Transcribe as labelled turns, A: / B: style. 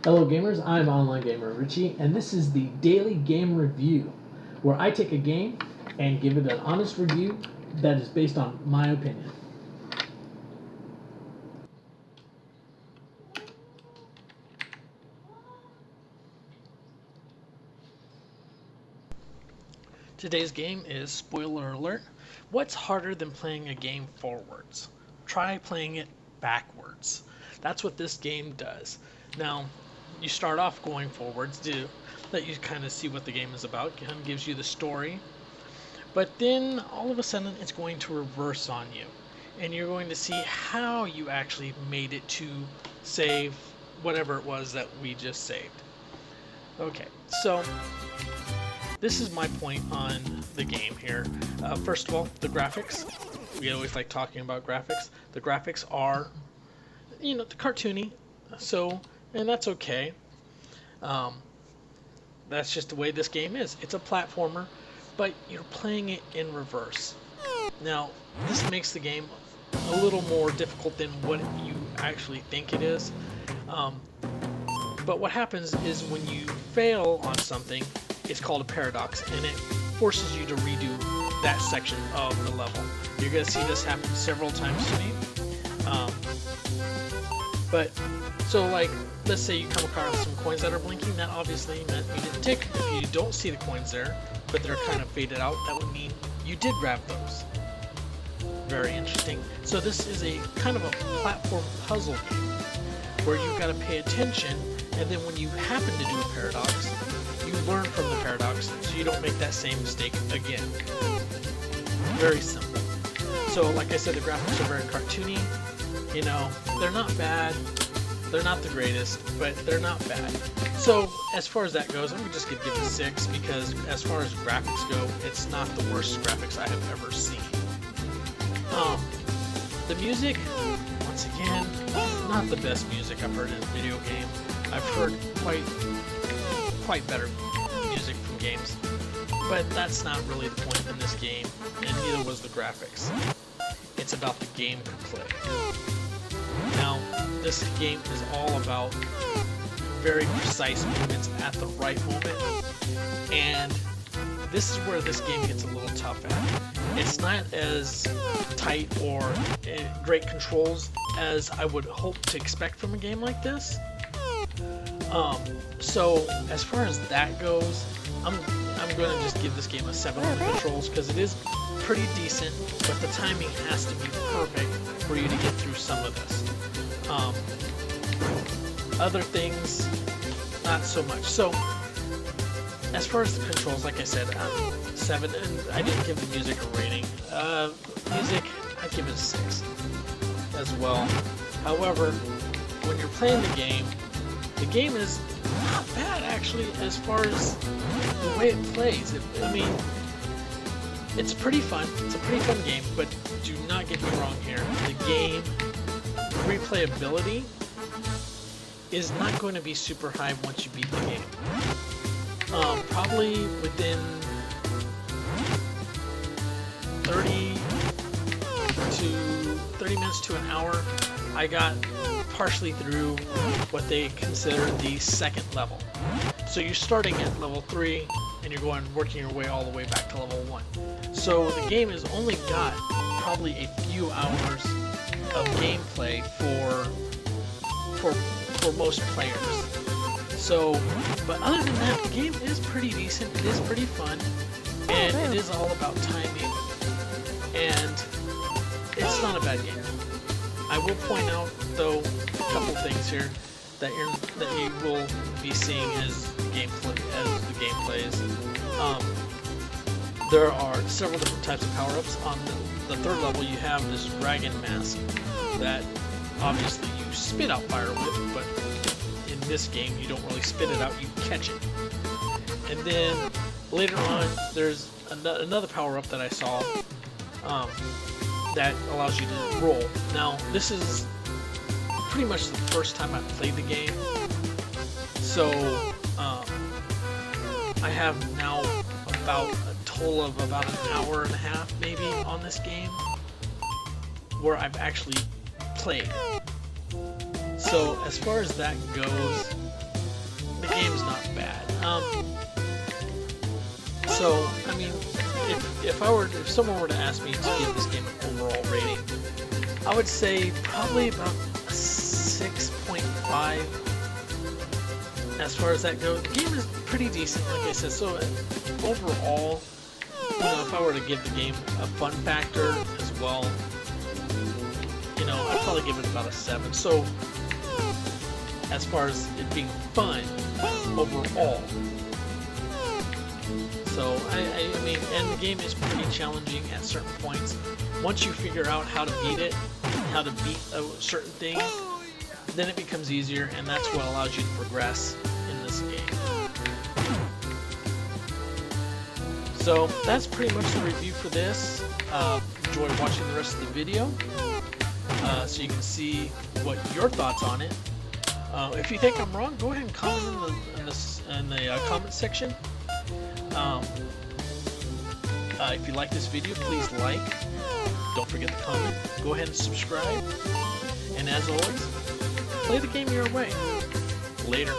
A: Hello gamers, I'm Online Gamer Richie, and this is the Daily Game Review, where I take a game and give it an honest review that is based on my opinion.
B: Today's game is, spoiler alert, what's harder than playing a game forwards? Try playing it backwards. That's what this game does. Now, you start off going forwards to let you kind of see what the game is about. It kind of gives you the story. But then all of a sudden it's going to reverse on you. And you're going to see how you actually made it to save whatever it was that we just saved. Okay, so this is my point on the game here. First of all, the graphics. We always like talking about graphics. The graphics are, cartoony, and that's okay. That's just the way this game is. It's a platformer, but you're playing it in reverse. Now, this makes the game a little more difficult than what you actually think it is. But what happens is when you fail on something, it's called a paradox, and it forces you to redo that section of the level. You're going to see this happen several times to me. Let's say you come across some coins that are blinking, that obviously meant you didn't tick. If you don't see the coins there, but they're kind of faded out, that would mean you did grab those. Very interesting. So this is a kind of a platform puzzle game, where you've got to pay attention, and then when you happen to do a paradox, you learn from the paradox so you don't make that same mistake again. Very simple. So like I said, the graphics are very cartoony. They're not bad. They're not the greatest, but they're not bad. So as far as that goes, I'm just going to give it a 6 because as far as graphics go, it's not the worst graphics I have ever seen. The music, once again, not the best music I've heard in a video game. I've heard quite better music from games, but that's not really the point in this game, and neither was the graphics. It's about the game play. Now, this game is all about very precise movements at the right moment, and this is where this game gets a little tough at. It's not as tight or great controls as I would hope to expect from a game like this. So as far as that goes, I'm going to just give this game a 7 on the controls because it is pretty decent, but the timing has to be perfect for you to get through some of this. Other things, not so much. So as far as the controls, like I said, 7, and I didn't give the music a rating. Music, I give it a 6 as well. However, when you're playing the game is not bad actually as far as the way it plays. It's pretty fun. It's a pretty fun game, but do not get me wrong here. The game replayability is not going to be super high once you beat the game. Probably within 30 minutes to an hour, I got partially through what they consider the second level. So you're starting at level 3 and you're working your way all the way back to level 1. So the game has only got probably a few hours of gameplay for most players. So, but other than that, the game is pretty decent. It is pretty fun, and it is all about timing. And it's not a bad game. I will point out, though, a couple things here that you will be seeing as the game plays. There are several different types of power-ups. On the 3rd level, you have this dragon mask that obviously you spit out fire with, but in this game you don't really spit it out, you catch it. And then later on, there's another power-up that I saw that allows you to roll. Now, this is pretty much the first time I've played the game, so I have now about a total of about an hour and a half maybe on this game where I've actually played. So as far as that goes, the game's not bad. So I mean, if someone were to ask me to give this game an overall rating, I would say probably about a 6.5. As far as that goes, the game is pretty decent, like I said. So overall, you know, if I were to give the game a fun factor as well, you know, I'd probably give it about a 7. So as far as it being fun overall. So I mean, and the game is pretty challenging at certain points. Once you figure out how to beat it, how to beat a certain thing, then it becomes easier, and that's what allows you to progress in this game. So that's pretty much the review for this. Enjoy watching the rest of the video, so you can see what your thoughts on it. If you think I'm wrong, go ahead and comment in the comment section. If you like this video, please like. Don't forget to comment. Go ahead and subscribe. And as always, play the game your way. Later.